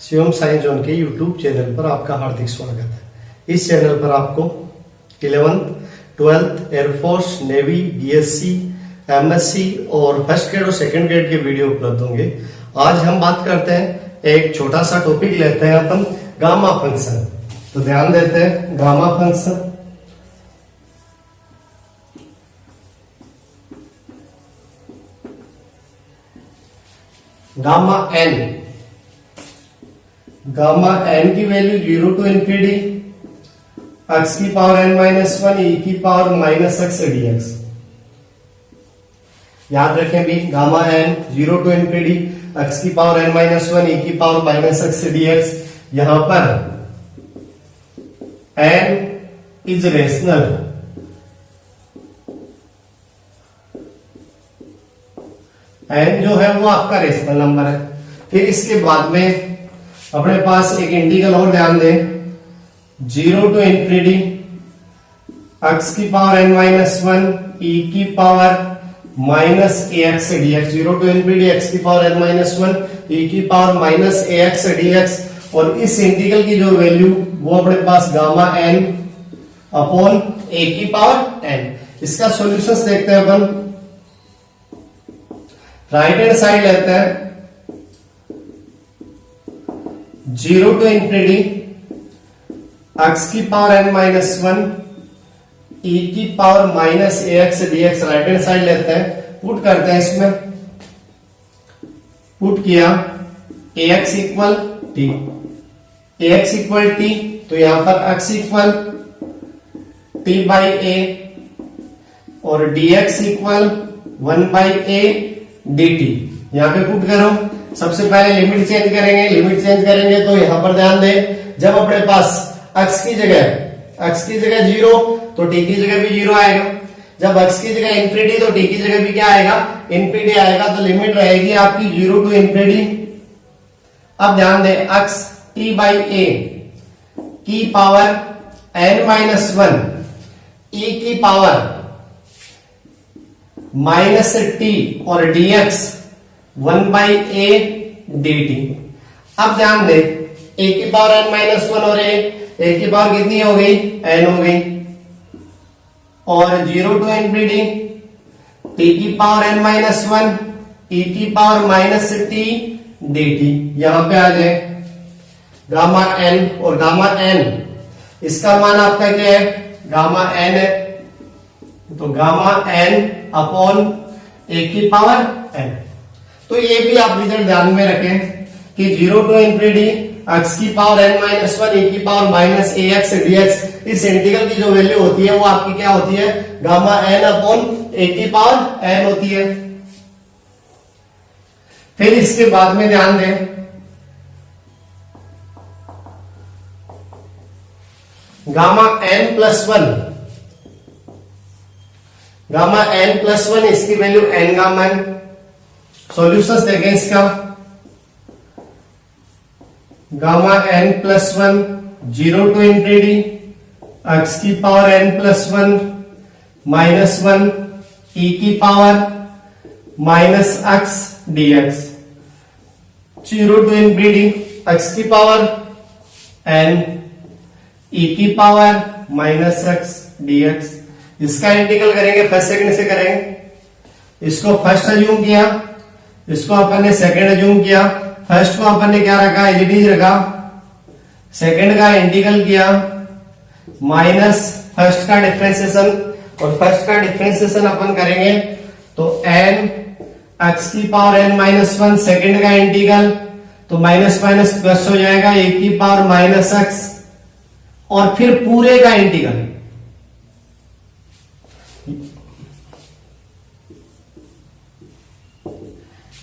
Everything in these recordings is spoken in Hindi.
शिवम साइंस जोन के यूट्यूब चैनल पर आपका हार्दिक स्वागत है। इस चैनल पर आपको 11th, 12th air force, navy, BSc, MSc और फर्स्ट ग्रेड और सेकंड ग्रेड के वीडियो उपलब्ध होंगे। आज हम बात करते हैं, एक छोटा सा टॉपिक लेते हैं अपन, गामा फंक्शन। तो ध्यान देते हैं, गामा फंक्शन गामा एन की वैल्यू 0 टू इंफिनिटी एक्स की पावर एन माइनस 1 ई की पावर माइनस एक्स डीएक्स। याद रखें भी, gamma n 0 to infinity x की पावर एन माइनस 1 ई की पावर माइनस एक्स डीएक्स। यहां पर एन इज रेशनल, एन जो है वो आपका रेशनल नंबर है। फिर इसके बाद में अपने पास एक इंटीग्रल और ध्यान दें, 0 टू इंफिनिटी एक्स की पावर एन माइनस 1 ई की power minus a x dx. 0 to infinity x की पावर एन माइनस 1 ई की power minus a x dx. और इस इंटीग्रल की जो वैल्यू वो अपने पास गामा एन अपॉन ए की पावर एन। इसका सॉल्यूशंस देखते हैं अपन। राइट हैंड साइड लेते हैं, 0 टू इंफिनिटी एक्स की पावर एन माइनस 1 ई की power minus a x dx. Right hand side लेते हैं, पुट करते हैं इसमें, पुट किया a x equal t, a x equal t, तो यहां पर x equal t by a और dx equal 1 by a dt। यहां पे पुट करो, सबसे पहले लिमिट चेंज करेंगे। लिमिट चेंज करेंगे तो यहां पर ध्यान दें, जब अपने पास x की जगह 0 तो t की जगह भी 0 आएगा। जब x की जगह इंफिनिटी तो t की जगह भी क्या आएगा, इंफिनिटी आएगा। तो लिमिट रहेगी आपकी 0 टू इंफिनिटी। अब ध्यान दें, x t बाई a की पावर n माइनस 1 e की पावर माइनस टी और dx 1 बाई ए dt। अब ध्यान दे, a की पावर n माइनस 1 और a की पावर कितनी हो गई, n हो गई। और 0 टू इंफिनिटी t की पावर n माइनस 1 e की पावर माइनस टी dt। यहां पे आ जाए गामा n और गामा n, इसका मान आपका क्या है, गामा n है, तो गामा n अपॉन ए की पावर n। तो ये भी आप रिजल्ट ध्यान में रखें कि 0 टू इंफिनिटी एक्स की पावर n माइनस 1 ए की power minus a x dx, इस इंटीग्रल की जो वैल्यू होती है वो आपकी क्या होती है, गामा n अपॉन ए की पावर n होती है। फिर इसके बाद में ध्यान दें, gamma n plus 1, gamma n plus 1 इसकी value n gamma n। Solutions देखें इसका, gamma n plus 1 0 to infinity x की power n plus 1 minus 1 e की power minus x dx. 0 to infinity x की पावर n ई की पावर माइनस एक्स डीएक्स। इसका इंटीग्रल करेंगे, फर्स्ट सेकंड से करेंगे। इसको फर्स्ट अज्यूम किया, इसको अपन ने सेकंड अज्यूम किया। फर्स्ट को अपन ने क्या रखा, एज इट इज रखा। सेकंड का इंटीग्रल किया, माइनस फर्स्ट का डिफरेंशिएशन, और फर्स्ट का डिफरेंशिएशन अपन करेंगे तो n एक्स की पावर n माइनस 1, सेकंड का इंटीग्रल तो माइनस माइनस प्लस हो जाएगा, ए की पावर माइनस एक्स, और फिर पूरे का इंटीग्रल।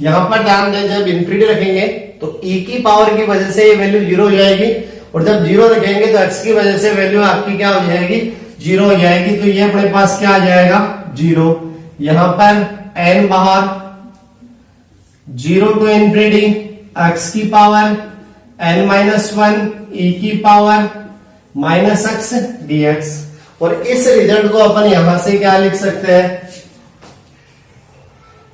यहां पर ध्यान दें, जब इंफिनिटी रखेंगे तो e की पावर की वजह से ये वैल्यू 0 हो जाएगी, और जब 0 रखेंगे तो x की वजह से वैल्यू आपकी क्या हो जाएगी, 0 हो जाएगी। तो ये अपने पास क्या आ जाएगा, 0। यहां पर n बाहर, 0 टू इंफिनिटी x की पावर n माइनस 1 e की पावर माइनस एक्स डीएक्स। और इस रिजल्ट को अपन यहां से क्या लिख सकते हैं,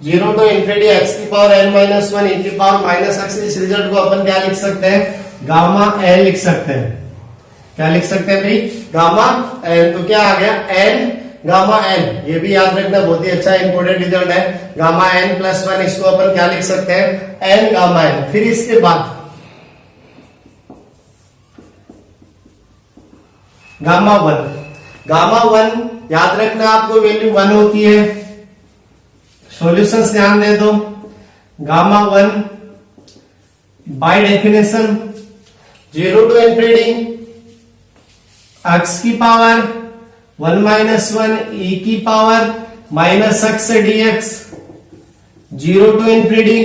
0 टू इन्फिनिटी x की पावर n माइनस 1 e की पावर माइनस x। इस रिजल्ट को अपन क्या लिख सकते हैं, गामा n लिख सकते हैं। क्या लिख सकते हैं भाई, गामा n। तो क्या आ गया, n गामा n, ये भी याद रखना, बहुत ही अच्छा इंपोर्टेंट रिजल्ट है। गामा n प्लस 1, इसको अपन क्या लिख सकते हैं, n गामा n। फिर इसके बाद गामा 1, गामा 1 याद रखना, आपको वैल्यू 1 होती है। सॉल्यूशंस ध्यान दे दो। Gamma 1 by definition 0 to infinity x की पावर 1 माइनस 1 e की power minus x dx, 0 to infinity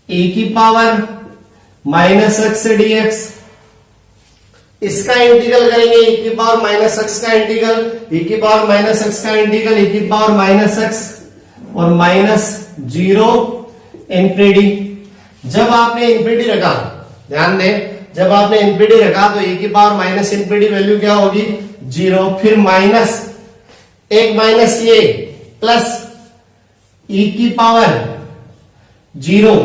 e की पावर माइनस x dx। इसका इंटीग्रल करेंगे, e की पावर माइनस x का इंटीग्रल, e की पावर माइनस x का इंटीग्रल, e की पावर माइनस x और माइनस 0 इन्फिनिटी। जब आपने इन्फिनिटी रखा, ध्यान दें, जब आपने इन्फिनिटी रखा तो e की पावर माइनस इन्फिनिटी वैल्यू क्या होगी, 0। फिर माइनस एक माइनस ये प्लस e की पावर 0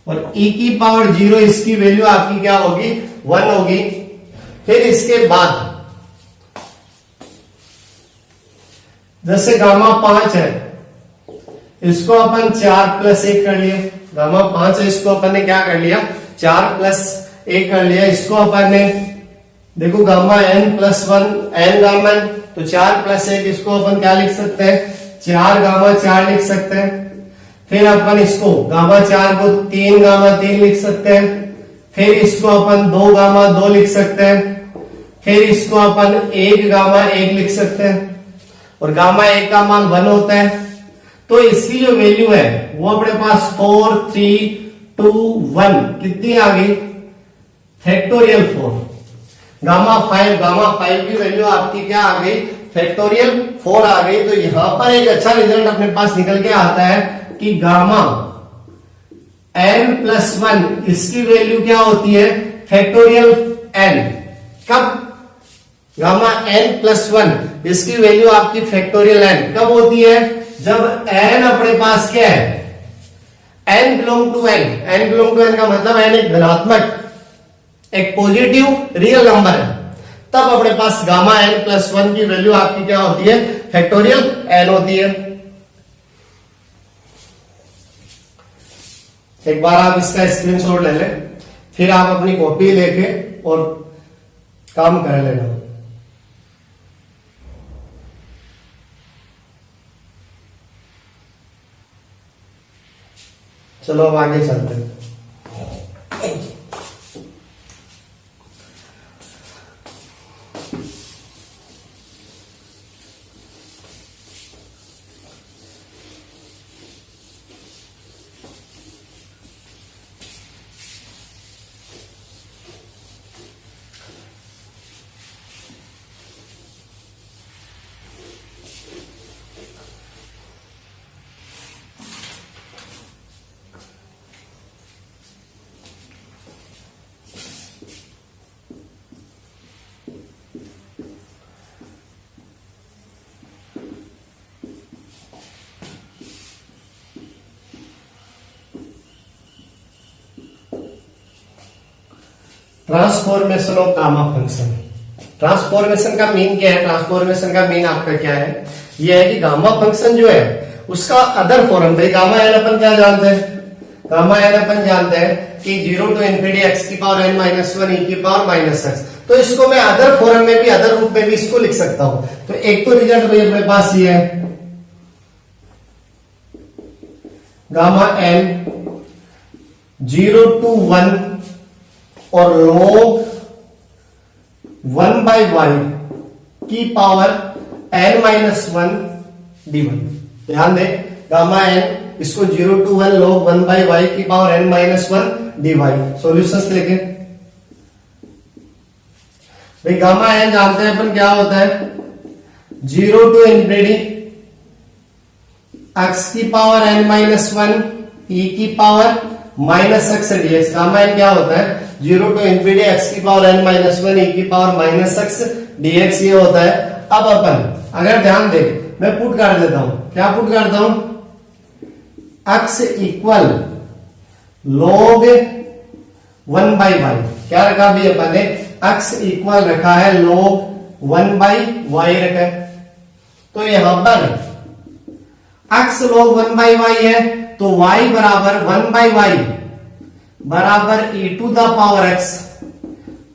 और e की पावर 0, इसकी वैल्यू आपकी क्या होगी, 1 होगी। फिर इसके बाद जैसे गामा 5 है, इसको अपन 4 प्लस 1 कर लिया। गामा 5 है, इसको अपन ने क्या कर लिया, 4 प्लस 1 कर लिया। इसको अपन ने देखो gamma n plus 1, n gamma n, तो 4 प्लस 1, इसको अपन क्या लिख सकते हैं, 4 गामा 4 लिख सकते हैं। फिर अपन इसको गामा 4 को 3 गामा 3 लिख सकते हैं। फिर इसको अपन 2 गामा 2 लिख सकते हैं। फिर इसको अपन 1 गामा 1 लिख सकते हैं, और गामा 1 का मान 1 होता है। तो इसकी जो वैल्यू है वो अपने पास 4 3 2 1 कितनी आ गई, फैक्टोरियल 4। गामा 5 की वैल्यू आपकी क्या आ गई, फैक्टोरियल 4 आ गई। तो यहां पर एक अच्छा रिजल्ट अपने पास निकल के आता है कि गामा n प्लस 1, इसकी वैल्यू क्या होती है, फैक्टोरियल n। कब, गामा n प्लस 1, इसकी वैल्यू आपकी फैक्टोरियल n कब होती है, जब n अपने पास क्या है, n belong to n। n belong to n का मतलब n एक धनात्मक, एक पॉजिटिव रियल नंबर है, तब अपने पास गामा n प्लस 1 की वैल्यू आपकी क्या होती है, फैक्टोरियल n होती है। एक बार आप इसका स्क्रीनशॉट ले लें, फिर आप अपनी कॉपी लेके और काम कर लेना। चलो अब आगे चलते हैं। Transformation of gamma function. Transformation का मीन क्या है, ट्रांसफॉर्मेशन का मीन आपका क्या है, यह है कि गामा फंक्शन जो है उसका अदर फॉर्म, भाई गामा एन अपन क्या जानते हैं, गामा एन अपन जानते हैं कि 0 टू इन्फिनिटी x की पावर n माइनस 1 e की पावर माइनस x। तो इसको मैं अदर फॉर्म में भी, अदर रूप में भी इसको लिख सकता हूं। तो एक तो रिजल्ट भाई अपने पास ये है, गामा n 0 टू 1 और log 1 by y की पावर n माइनस 1 d1। ध्यान दें, गामा n, इसको 0 टू 1 log 1 by y की power n minus 1 dy। Solutions देखें भाई, गामा n जानते हैं अपन क्या होता है, 0 टू इन्फिनिटी x की पावर n माइनस 1 e की power minus x dx। Gamma n क्या होता है, 0 टू इन्फिनिटी x की पावर n माइनस 1 e की पावर माइनस x dx, ये होता है। अब अपन अगर ध्यान दें, मैं पुट कर देता हूं, क्या पुट करता हूं, x इक्वल log 1/y। क्या रखा भी अपन ने, x इक्वल रखा है log 1/y रखा है। तो यहां पर x log 1/y है, तो y बराबर 1/y बराबर e to the power x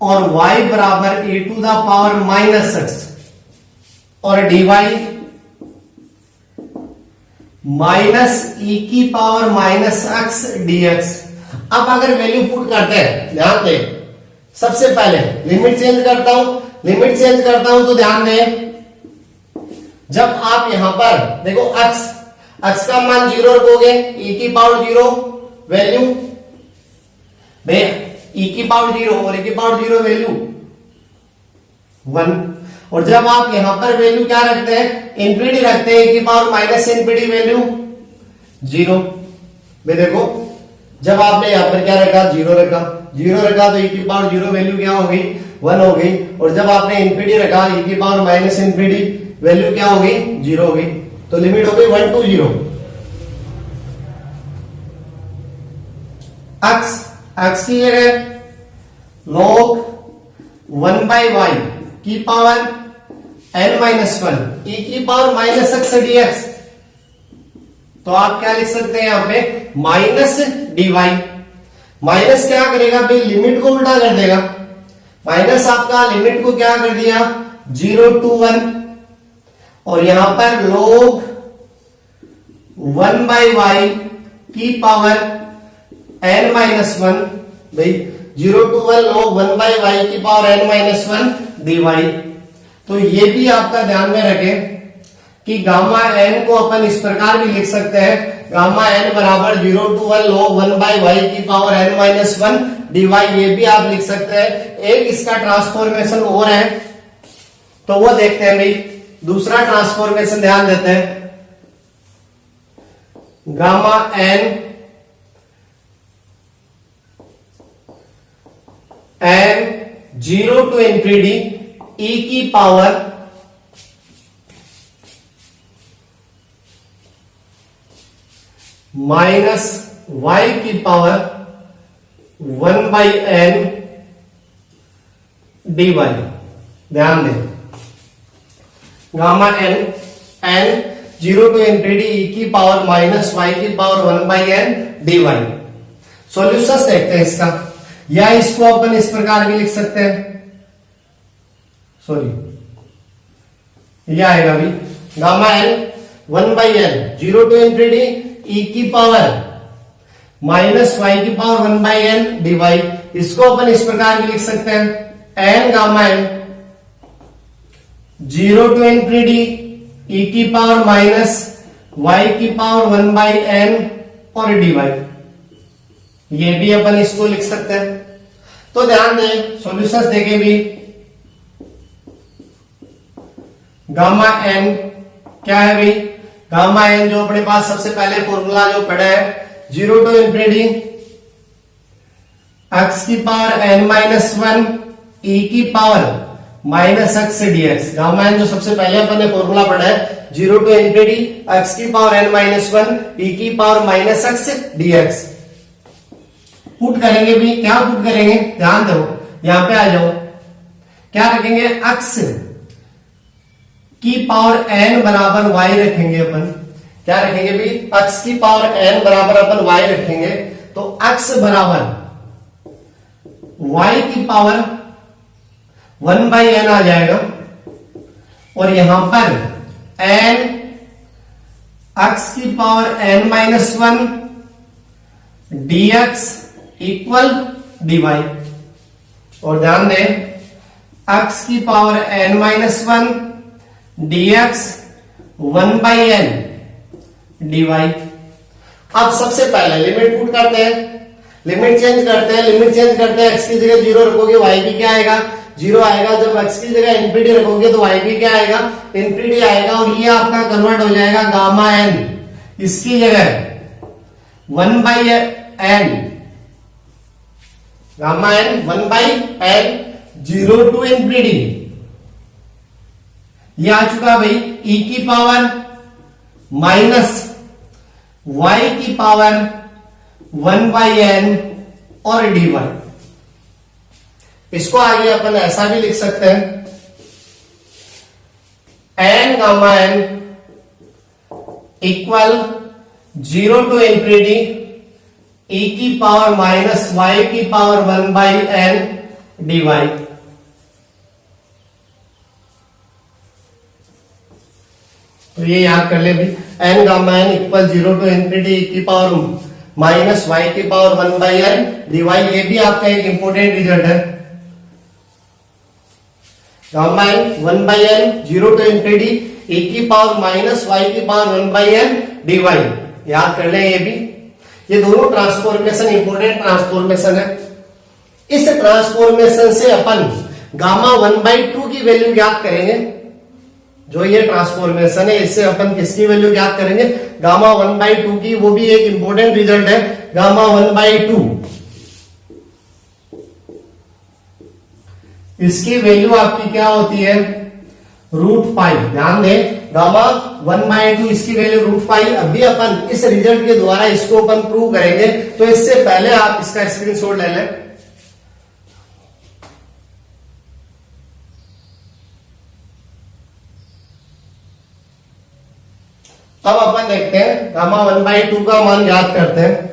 और y बराबर e to the power minus x और dy माइनस e की पावर माइनस x dx। अब अगर वैल्यू पुट करते हैं, ध्यान दें, सबसे पहले लिमिट चेंज करता हूं तो ध्यान दें, जब आप यहां पर देखो x का मान 0 रखोगे, e की पावर 0 वैल्यू भैया e की पावर 0 और e की पावर 0 वैल्यू 1। और जब आप यहां पर वैल्यू क्या रखते हैं, इंफिनिटी रखते हैं, e की पावर माइनस इंफिनिटी वैल्यू 0। भाई देखो, जब आपने यहां पर क्या रखा, 0 रखा तो e की पावर 0 वैल्यू क्या हो गई, 1 हो गई। और जब आपने इंफिनिटी रखा, e की पावर माइनस इंफिनिटी वैल्यू क्या हो गई, 0 हो गई। तो लिमिट हो गई 1 to 0। x की जगह log 1/y की पावर n-1 e की पावर माइनस x dx। तो आप क्या लिख सकते हैं यहां पे, माइनस dy। माइनस क्या करेगा भाई, लिमिट को उल्टा कर देगा। माइनस आपका लिमिट को क्या कर दिया, 0 to 1 और यहां पर log 1/y की पावर n-1 भाई 0 to 1 log 1/y की पावर n-1 dy। तो ये भी आपका ध्यान में रखें कि गामा n को अपन इस प्रकार भी लिख सकते हैं, गामा n बराबर 0 to 1 log 1/y की पावर n-1 dy। ये भी आप लिख सकते हैं। एक इसका ट्रांसफॉर्मेशन और है, तो वो देखते हैं भाई। दूसरा ट्रांसफॉर्मेशन ध्यान देते हैं, gamma n 0 to infinity e की पावर माइनस y की पावर 1/n dy। ध्यान दें, gamma n 0 to infinity e की पावर माइनस y की पावर 1/n dy। सॉल्यूशंस देखते हैं इसका, या इसको अपन इस प्रकार भी लिख सकते हैं, सॉरी यह आएगा भी, gamma n 1/n 0 to infinity e की पावर माइनस y की पावर 1/n dy। इसको अपन इस प्रकार भी लिख सकते हैं, n gamma n 0 to infinity e की पावर माइनस y की पावर 1/n और dy। ये भी अपन इसको लिख सकते हैं। तो ध्यान दें, सॉल्यूशंस देखें भी, गामा n क्या है भाई, गामा n जो अपने पास सबसे पहले फॉर्मूला जो पढ़ा है, 0 to इंफिनिटी x की पावर n-1 e की power minus x dx। Gamma n जो सबसे पहले अपन ने फॉर्मूला पढ़ा है, 0 to इंफिनिटी x की पावर n-1 e की power minus x dx। Put करेंगे भी, क्या पुट करेंगे, ध्यान दो, यहां पे आ जाओ, क्या रखेंगे, x की पावर n बराबर y रखेंगे अपन। क्या रखेंगे भी, x की पावर n बराबर अपन y रखेंगे। तो x बराबर y की पावर 1/n आ जाएगा और यहां पर n x की power n-1 dx equal dy। और ध्यान दें, x की power n-1 dx 1/n dy। अब सबसे पहले लिमिट पुट करते हैं, लिमिट चेंज करते हैं, x की जगह 0 रखोगे, y भी क्या आएगा, 0 आएगा। जब x की जगह इंफिनिटी रखोगे तो y भी क्या आएगा, इंफिनिटी आएगा। और ये आपका कन्वर्ट हो जाएगा गामा n, इसकी जगह 1/n, gamma n 1/n 0 to infinity, ये आ चुका भाई, e की पावर माइनस y की पावर 1/n और dy। इसको आगे अपन ऐसा भी लिख सकते हैं, n gamma n equal 0 to infinity e की पावर माइनस y की पावर 1/n dy। तो ये याद कर ले भी, n gamma n equal 0 to infinity e की पावर माइनस y की पावर 1/n dy। ये भी आपका एक इंपॉर्टेंट रिजल्ट है। Gamma n 1/n 0 to infinity e की पावर माइनस y की पावर 1/n dy, याद कर ले ये भी। ये दोनों ट्रांसफॉर्मेशन इंपॉर्टेंट ट्रांसफॉर्मेशन है। इस ट्रांसफॉर्मेशन से अपन गामा 1/2 की वैल्यू ज्ञात करेंगे। जो ये ट्रांसफॉर्मेशन है इससे अपन किसकी वैल्यू ज्ञात करेंगे, गामा 1/2 की। वो भी एक इंपॉर्टेंट रिजल्ट है, गामा 1/2। इसकी वैल्यू आपकी क्या होती है, √π। ध्यान दें, गामा 1/2 इसकी वैल्यू √π। अभी अपन इस रिजल्ट के द्वारा इसको अपन प्रूव करेंगे, तो इससे पहले आप इसका स्क्रीनशॉट ले लें। अब अपन देखते हैं गामा 1/2 का मान याद करते हैं।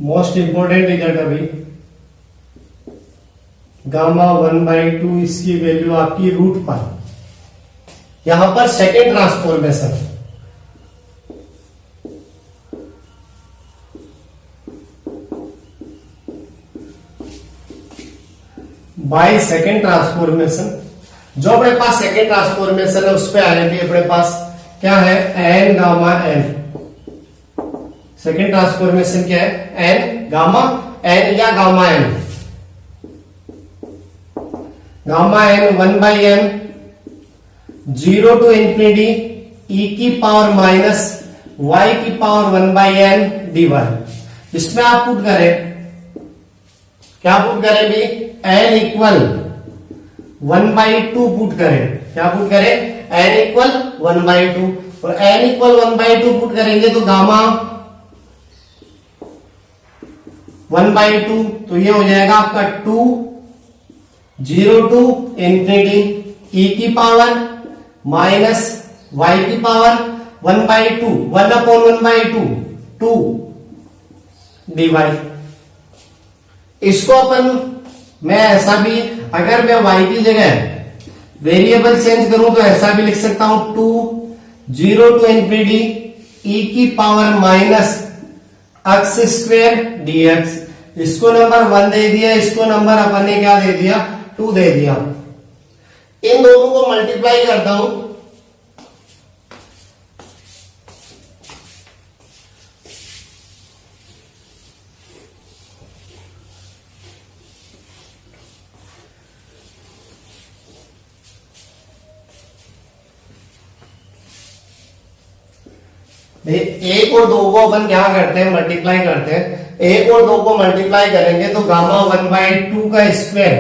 मोस्ट इंपोर्टेंट रिजल्ट अभी, गामा 1/2 इसकी वैल्यू आपकी √π। यहां पर second transformation, by second transformation. जो अपने पास सेकेंड ट्रांसफॉर्मेशन है उस पर आ रही थी अपने पास क्या है, n gamma n। Second transformation क्या है, n गामा n या gamma n। Gamma n 1/n 0 to infinity e की पावर माइनस y की पावर 1/n dy। इसमें आप पुट करें, क्या पुट करें भी, n इक्वल 1/2 पुट करें। क्या पुट करें, n इक्वल 1/2। और n इक्वल 1/2 पुट करेंगे तो गामा 1/2, तो ये हो जाएगा आपका 2 0 टू इंफिनिटी e की पावर माइनस y की पावर 1/2 1/1/2 2 dy। इसको अपन मैं ऐसा भी, अगर मैं y की जगह वेरिएबल चेंज करूं तो ऐसा भी लिख सकता हूं, 2 0 टू इंफिनिटी e की पावर माइनस x² dx। इसको नंबर 1 दे दिया, इसको नंबर अपन ने क्या दे दिया, 2 दे दिया। इन दोनों को मल्टीप्लाई करता हूं, एक और 2 को अपन क्या करते हैं, मल्टीप्लाई करते हैं। एक और 2 को मल्टीप्लाई करेंगे तो गामा 1/2 का स्क्वायर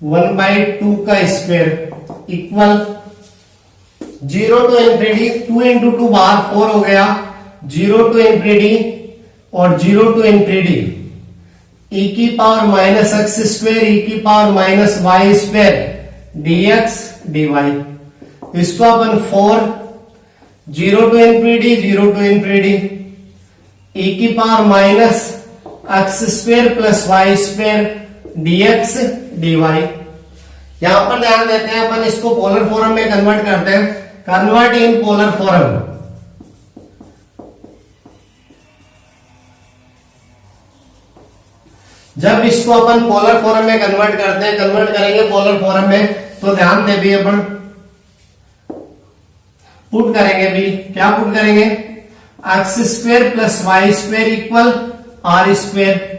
1/2 का square equal 0 to infinity, 2 into 2 बाहर 4 हो गया, 0 टू इंफिनिटी और 0 टू इंफिनिटी e की पावर माइनस x², e की power minus y² dx dy। इसको अपन 4 0 to infinity 0 to infinity e की power minus x² plus y² dx dy। यहां पर ध्यान देते हैं अपन इसको पोलर फॉर्म में कन्वर्ट करते हैं, कन्वर्ट इन पोलर फॉर्म। जब इसको अपन पोलर फॉर्म में कन्वर्ट करते हैं, कन्वर्ट करेंगे पोलर फॉर्म में, तो ध्यान दे भी अपन पुट करेंगे भी, क्या पुट करेंगे, x square plus y square equal r square,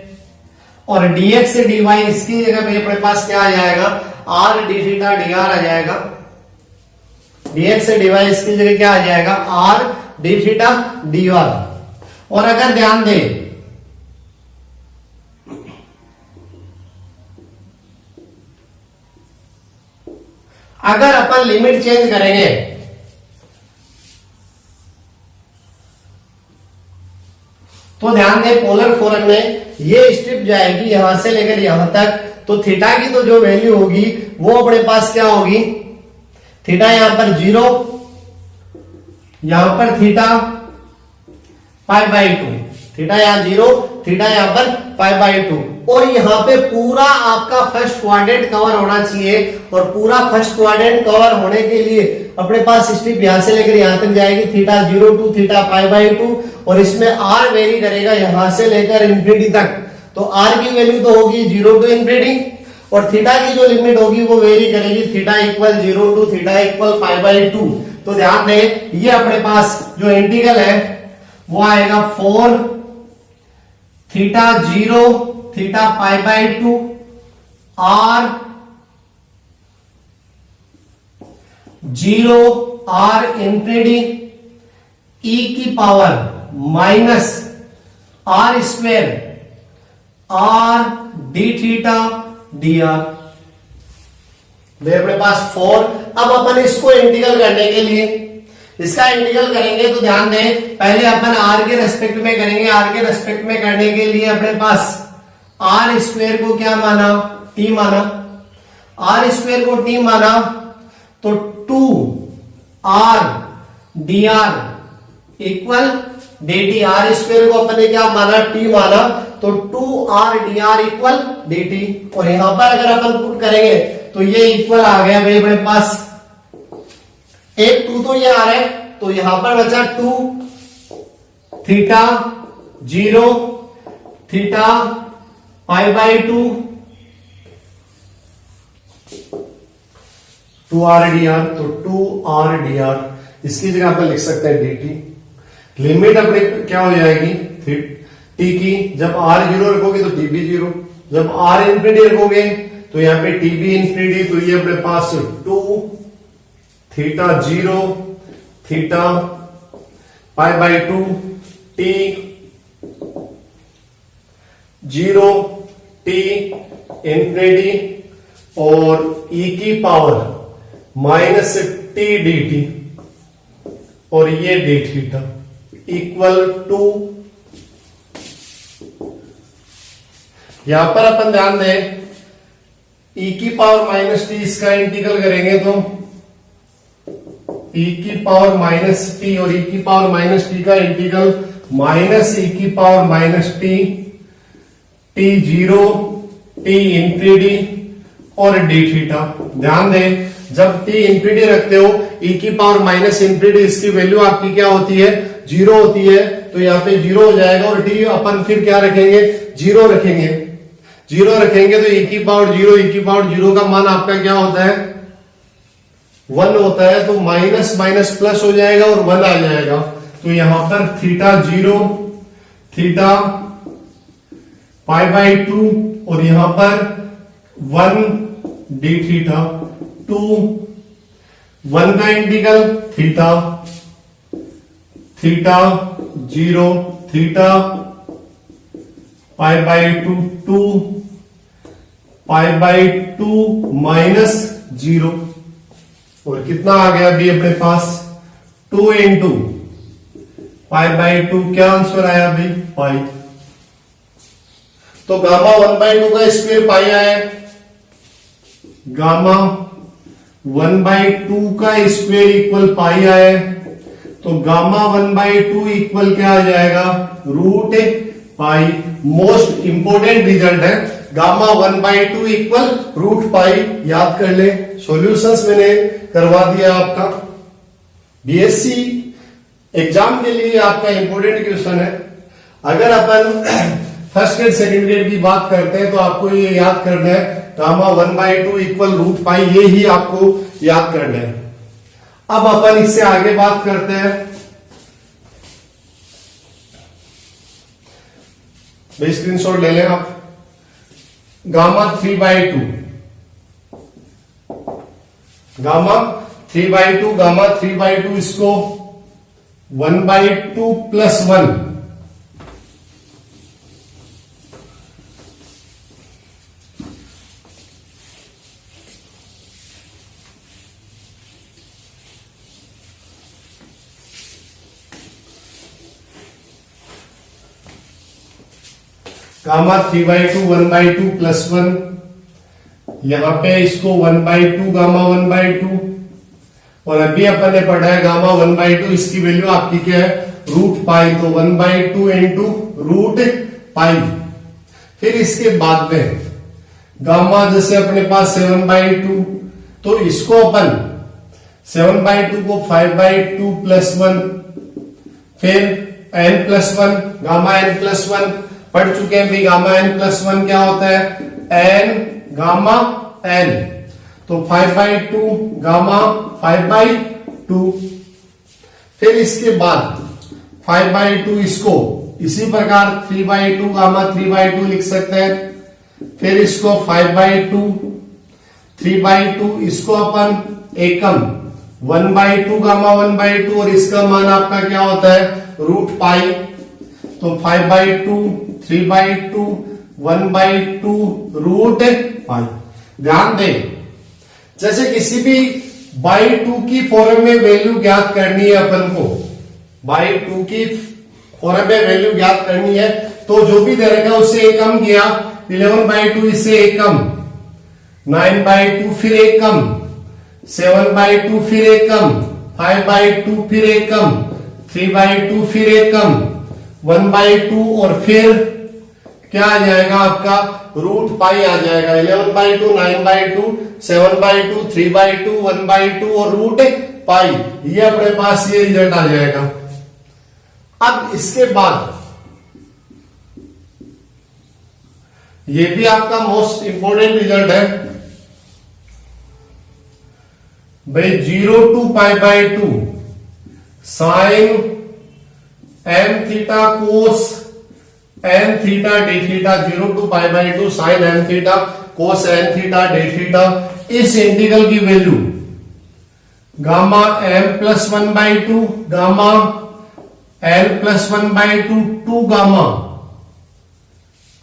और dx से dy इसकी जगह पे अपने पास क्या आ जाएगा, r d theta d r आ जाएगा। dx से dy इसकी जगह क्या आ जाएगा, r d theta d r. और अगर ध्यान दें, अगर अपन लिमिट चेंज करेंगे तो ध्यान दें, पोलर फॉर्म में ये स्ट्रिप जाएगी यहां से लेकर यहां तक, तो थीटा की तो जो वैल्यू होगी वो अपने पास क्या होगी, थीटा यहां पर 0, यहां पर थीटा π/2, थीटा यहां 0, थीटा यहां पर π/2, और यहां पे पूरा आपका फर्स्ट क्वाड्रेंट कवर होना चाहिए। और पूरा फर्स्ट क्वाड्रेंट कवर होने के लिए अपने पास स्ट्रिप यहां से लेकर यहां तक जाएगी, थीटा 0 टू थीटा π/2, और इसमें आर वेरी करेगा यहां से लेकर इंफिनिटी तक। तो आर की वैल्यू तो होगी 0 टू इंफिनिटी, और थीटा की जो लिमिट होगी वो वेरी करेगी, theta equal 0 to theta equal π/2। तो ध्यान दें, ये अपने पास जो इंटीग्रल है वो आएगा 4 theta 0 theta π/2 r 0 r infinity e की power minus r square r d theta d r. अपने पास 4। अब अपन इसको इंटीग्रल करने के लिए, इसका इंटीग्रल करेंगे तो ध्यान दें, पहले अपन आर के रेस्पेक्ट में करेंगे। आर के रेस्पेक्ट में करने के लिए अपने पास आर स्क्वायर को क्या माना, टी माना। आर स्क्वायर को टी माना तो 2 r d r equal dt। R square को अपन ने क्या माना, टी माना, तो 2 r d r equal dt। और यहां पर अगर अपन पुट करेंगे तो ये इक्वल आ गया भाई अपने पास, एक 2 तो ये आ रहा है, तो यहां पर बचा 2 थीटा 0 थीटा π/2 2r/dr, तो 2r/dr इसकी जगह अपन लिख सकते हैं dt। लिमिट अपने क्या हो जाएगी t की, जब r 0 रखोगे तो t भी 0, जब r इंफिनिटी रखोगे तो यहाँ पे t भी इंफिनिटी, तो ये अपने पास 2 theta 0 theta π/2 t 0 t infinity और e की पावर माइनस t dt, और ये d थीटा इक्वल टू, यहां पर अपन ध्यान दें, e की पावर माइनस टी इसका इंटीग्रल करेंगे तो e की पावर माइनस टी, और e की पावर माइनस टी का इंटीग्रल माइनस e की power minus T t0 t infinity और d थीटा। ध्यान दें, जब t इंफिनिटी रखते हो e की पावर माइनस इंफिनिटी, इसकी वैल्यू आपकी क्या होती है, 0 होती है, तो यहाँ पे 0 हो जाएगा। और t अपन फिर क्या रखेंगे, 0 रखेंगे। 0 रखेंगे तो e की पावर 0, e की पावर 0 का मान आपका क्या होता है, 1 होता है, तो माइनस माइनस प्लस हो जाएगा और 1 आ जाएगा। तो यहां पर थीटा 0 थीटा π/2 और यहां पर 1 d थीटा 2 1 का integral theta theta 0 theta π/2 2 π/2 minus 0, और कितना आ गया अभी अपने पास 2 इंटू π/2, क्या आंसर आया अभी पाई। तो गामा 1/2 का स्क्वायर पाई आया, गामा 1/2 का स्क्वायर इक्वल पाई आया, तो गामा 1/2 इक्वल क्या आ जाएगा, root pi. Most important result है, गामा 1/2 इक्वल रूट पाई, याद कर ले। सॉल्यूशंस मैंने करवा दिया आपका, बीएससी एग्जाम के लिए आपका इंपोर्टेंट क्वेश्चन है। अगर अपन फर्स्ट ग्रेड सेकंड ग्रेड की बात करते हैं तो आपको ये याद करना है, गामा 1/2 इक्वल रूट पाई, ये ही आपको याद करना है। अब अपन इससे आगे बात करते हैं। भाई स्क्रीनशॉट ले लें आप। गामा 3/2, गामा 3/2, गामा 3/2 इसको 1/2 + 1, गामा 3/2 1/2 + 1, यहां पे इसको 1/2 गामा 1/2, और अभी अपन ने पढ़ा है गामा 1/2 इसकी वैल्यू आपकी क्या है, √π, तो 1/2 इंटू √π। फिर इसके बाद में गामा जैसे अपने पास 7/2, तो इसको अपन 7/2 को 5/2 + 1, फिर n+1, गामा n+1 पढ़ चुके हैं भाई। गामा n+1 क्या होता है, n गामा n, तो 5/2 गामा 5/2। फिर इसके बाद 5/2 इसको इसी प्रकार 3/2 गामा 3/2 लिख सकते हैं। फिर इसको 5/2 3/2, इसको अपन एकम 1/2 गामा 1/2, और इसका मान आपका क्या होता है, √π। तो 5/2 3/2 1/2 √π। ध्यान दें, जैसे किसी भी by2 की फॉर्म में वैल्यू ज्ञात करनी है अपन को, by2 की फॉर्म में वैल्यू ज्ञात करनी है, तो जो भी दे रखा उससे एक कम किया, 11/2 इससे एक कम, 9/2 फिर एक कम, 7/2 फिर एक कम, 5/2 फिर एक कम, 3/2 फिर एक कम, 1/2, और फिर क्या आ जाएगा आपका, √π आ जाएगा। 11/2 9/2 7/2 3/2 1/2 और √π, ये अपने पास ये रिजल्ट आ जाएगा। अब इसके बाद ये भी आपका मोस्ट इंपोर्टेंट रिजल्ट है भाई, 0 to π/2 sin n theta cos n theta d theta, 0 to π/2 sin n theta cos n theta d theta. इस इंटीग्रल की value gamma m+1/2 gamma n+1/2 2 gamma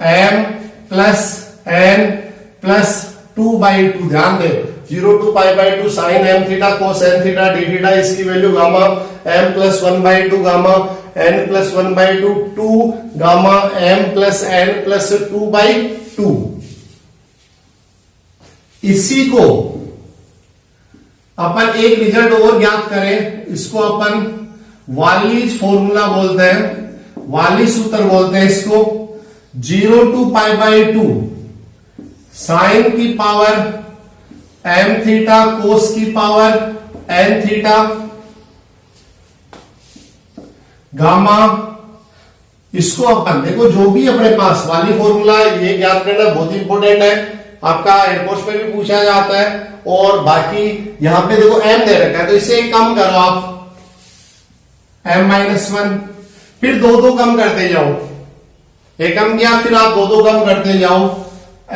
m+n+2/2। ध्यान दे, 0 to π/2 sin m theta cos n theta d theta, इसकी value gamma m+1/2 gamma n+1/2 2 gamma m+n+2/2। इसी को अपन एक रिजल्ट और ज्ञात करें, इसको अपन वार्लीज फॉर्मूला बोलते हैं, वार्ली सूत्र बोलते हैं इसको। 0 to π/2 साइन की पावर m थीटा कोस की पावर n थीटा गामा, इसको अपन देखो जो भी अपने पास वाली फॉर्मूला ये ज्ञात करना बहुत इंपॉर्टेंट है, आपका एयरपोर्ट में भी पूछा जाता है। और बाकी यहां पे देखो m दे रखा है, तो इसे कम करो आप m-1, फिर दो कम करते जाओ, एक कम किया फिर आप दो कम करते जाओ,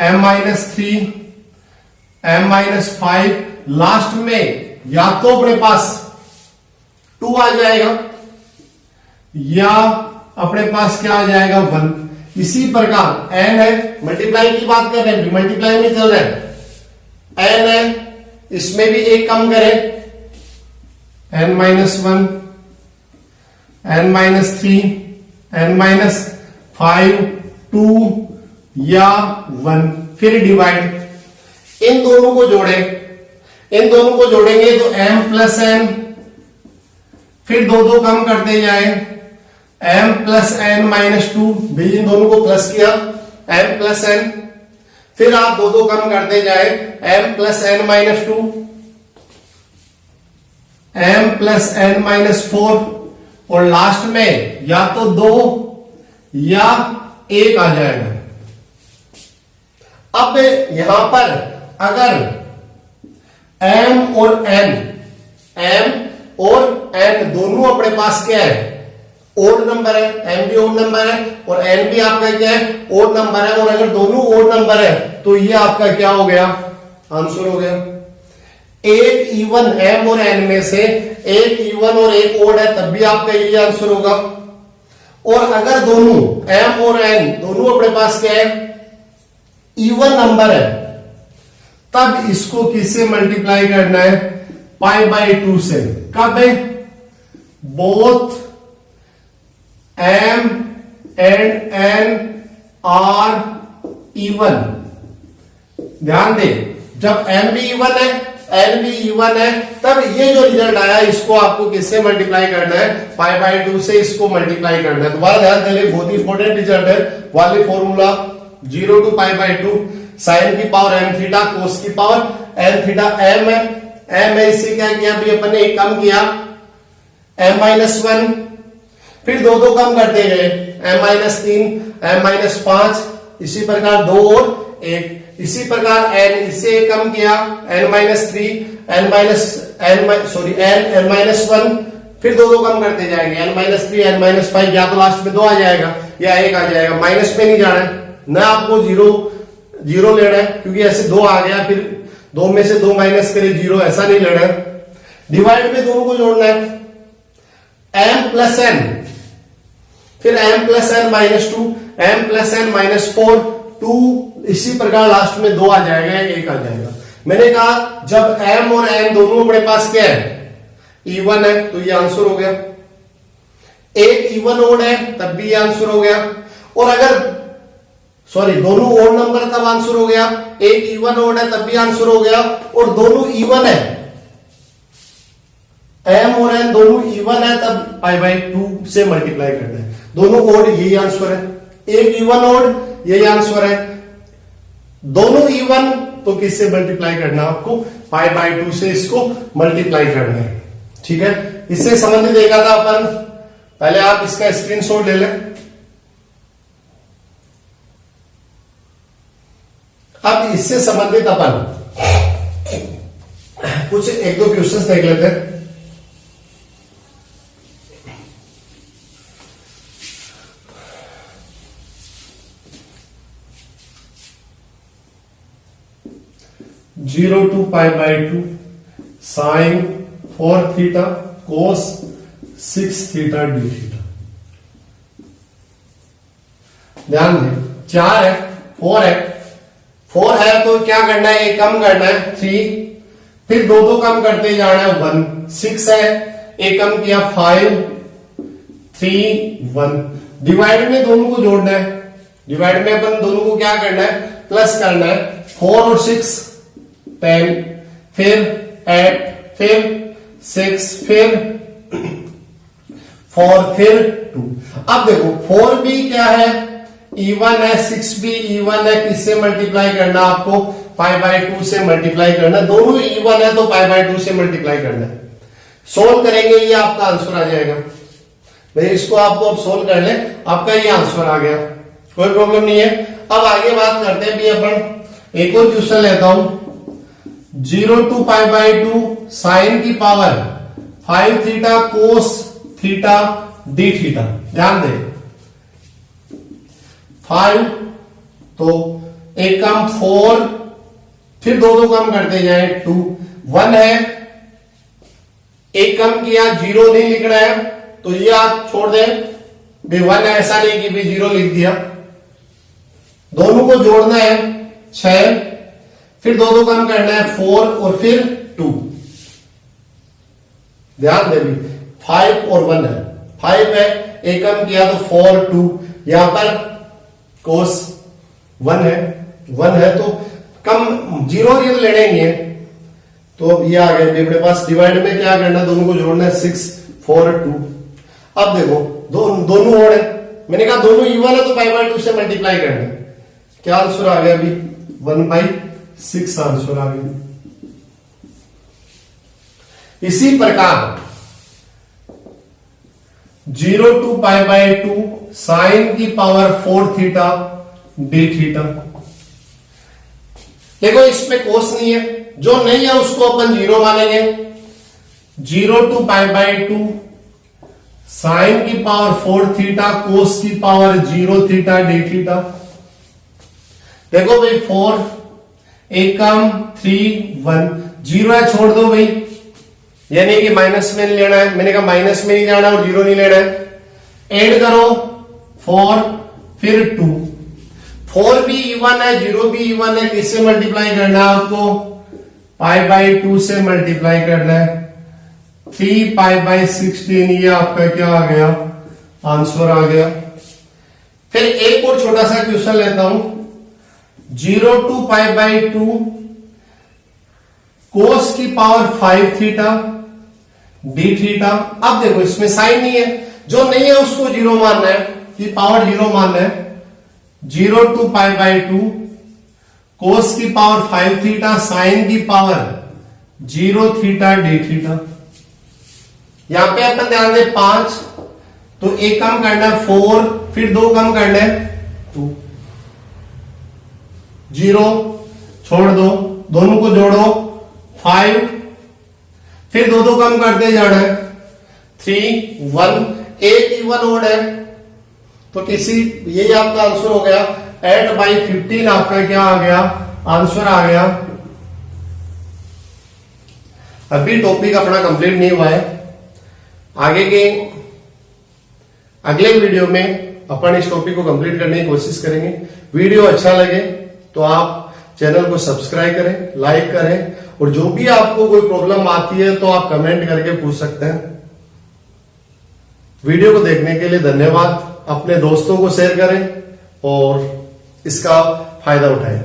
m-3 m-5, लास्ट में या तो अपने पास 2 आ जाएगा या अपने पास क्या आ जाएगा 1। इसी प्रकार n है, मल्टीप्लाई की बात कर रहे हैं, मल्टीप्लाई में चल रहे हैं, n है, इसमें भी एक कम करें, n-1 n-3 n-5 2 या 1, फिर डिवाइड, इन दोनों को जोड़ेंगे तो m+n, फिर दो कम करते जाए, m+n-2, भी इन दोनों को प्लस किया m+n, फिर आप दो कम करते जाए m+n-2 m+n-4, और लास्ट में या तो 2 या 1 आ जाएगा। अब यहां पर अगर m और n दोनों अपने पास क्या है, ओड नंबर है, m भी ओड नंबर है और n भी आपका क्या है, ओड नंबर है। और अगर दोनों ओड नंबर है तो ये आपका क्या हो गया, आंसर हो गया। एक इवन m और n में से एक इवन और एक ओड है तब भी आपका ये आंसर होगा। और अगर दोनों m और n दोनों अपने पास क्या है, इवन नंबर है, तब इसको किससे मल्टीप्लाई करना है, π/2 से। कब है, both m and n are even. ध्यान दे, जब m भी इवन है, n भी इवन है, तब ये जो रिजल्ट आया इसको आपको किससे मल्टीप्लाई करना है, π/2 से इसको मल्टीप्लाई करना है। दोबारा ध्यान देने, बहुत ही इंपॉर्टेंट रिजल्ट है। वाले फॉर्मूला 0 to π/2 साइन की पावर m थीटा कोस की पावर n थीटा। m है, इससे क्या किया अभी अपन ने, एक कम किया m-1, फिर दो कम करते गए, m-3, m-5, इसी प्रकार 2 और 1, इसी प्रकार n, इससे कम किया n-3, n-1, फिर दो कम करते जाएंगे, n-3, n-5, या तो लास्ट में 2 आ जाएगा या 1 आ जाएगा। माइनस में नहीं जाना है ना, आपको जीरो लेना है, क्योंकि ऐसे 2 आ गया, फिर 2 में से 2 माइनस करे 0, ऐसा नहीं लेना है। डिवाइड में दोनों को जोड़ना है, m प्लस n, फिर m plus n minus 2, m plus n minus 4, 2, इसी प्रकार लास्ट में 2 आ जाएगा, 1 आ जाएगा। मैंने कहा जब m और n दोनों अपने पास क्या है, इवन है, तो ये आंसर हो गया। एक इवन ओड है तब भी ये आंसर हो गया। और अगर दोनों ओड नंबर तब आंसर हो गया, एक इवन ओड है तब भी आंसर हो गया। और दोनों इवन है, m और n दोनों इवन है, तब π/2 से मल्टीप्लाई करना है। दोनों ओड, यही आंसर है। एक इवन ओड, यही आंसर है। दोनों इवन तो किससे मल्टीप्लाई करना है आपको, π/2 से इसको मल्टीप्लाई करना है। ठीक है, इससे संबंधित देखा था अपन, पहले आप इसका स्क्रीनशॉट ले लें। अब इससे संबंधित अपन कुछ 1-2 क्वेश्चंस देख लेते हैं। Zero to π/2 sine 4 theta cos 6 theta d theta. ध्यान दें, 4 है, 4 है तो क्या करना है, एक कम करना है 3, फिर दो कम करते जाना है 1, 6 है, एक कम किया 5, 3, 1। डिवाइड में दोनों को जोड़ना है, डिवाइड में अपन दोनों को क्या करना है, प्लस करना है। 4 और 6 10, फिर 8, फिर 6, फिर 4, फिर 2। अब देखो 4 भी क्या है, इवन है, 6 भी इवन है, किससे मल्टीप्लाई करना आपको, π/2 से मल्टीप्लाई करना। दोनों इवन है तो π/2 से मल्टीप्लाई करना है। सोल्व करेंगे, ये आपका आंसर आ जाएगा। भाई इसको आपको अब सोल्व कर ले, आपका ये आंसर आ गया, कोई प्रॉब्लम नहीं है। अब आगे बात करते हैं भी अपन, एक और क्वेश्चन लेता हूं। 0 to π/2 साइन की power 5 theta cos theta d theta. ध्यान दे, 5 तो एक कम 4, फिर दो कम करते जाए 2, 1 है, एक कम किया, 0 नहीं लिखना है तो ये आप छोड़ दें, भी 1 है, ऐसा नहीं कि भी 0 लिख दिया। दोनों को जोड़ना है 6, फिर दो कम करना है 4 और फिर 2। ध्यान दे, 5 और 1 है, 5 है, एक कम किया तो 4, 2, यहां पर कोस 1 है तो कम 0 ये तो लेने ही है, तो ये आ गया अपने पास। डिवाइड में क्या करना, दोनों को जोड़ना है 6, 4, 2। अब देखो दोनों ओड है, मैंने कहा दोनों इवन है तो π/2 से मल्टीप्लाई करना है। क्या आंसर आ गया अभी, 1/6 आंसर आ गया। इसी प्रकार 0 to π/2 साइन की पावर 4 थीटा डी थीटा। देखो इसमें कोस नहीं है, जो नहीं है उसको अपन 0 मानेंगे। 0 to π/2 साइन की पावर 4 थीटा, कोस की पावर 0 थीटा डी थीटा। देखो भाई 4 एक कम 3 1 0 है, छोड़ दो भाई, यानी कि माइनस में लेना है, मैंने कहा माइनस में नहीं जाना और 0 नहीं लेना है। ऐड करो 4 फिर 2, 4 भी इवन है 0 भी इवन है, किससे मल्टीप्लाई करना है आपको, पाई बाई 2 से मल्टीप्लाई करना है। 3 पाई बाई 16 ये आपका क्या आ गया, आंसर आ गया। फिर एक और छोटा सा क्वेश्चन लेता हूं, 0 टू पाई बाई 2 कोस की पावर 5 थीटा डी थीटा। अब देखो इसमें साइन नहीं है, जो नहीं है उसको 0 मानना है, कि पावर 0 मानना है। 0 टू पाई बाई 2 कोस की पावर 5 थीटा साइन की पावर 0 थीटा डी थीटा। यहां पे अपन ध्यान दें 5, तो एक कम करना है 4, फिर 2 कम करना है 2, 0 छोड़ दो, दोनों को जोड़ो 5, फिर 2 कम करते जाना है 3 1, एक इवन ओड है, तो किसी यही आपका आंसर हो गया। 8 बाई 15 आपका क्या आ गया, आंसर आ गया। अभी टॉपिक अपना कंप्लीट नहीं हुआ है, आगे के अगले वीडियो में अपन इस टॉपिक को कंप्लीट करने की कोशिश करेंगे। वीडियो अच्छा लगे तो आप चैनल को सब्सक्राइब करें, लाइक करें, और जो भी आपको कोई प्रॉब्लम आती है तो आप कमेंट करके पूछ सकते हैं। वीडियो को देखने के लिए धन्यवाद। अपने दोस्तों को शेयर करें और इसका फायदा उठाएं।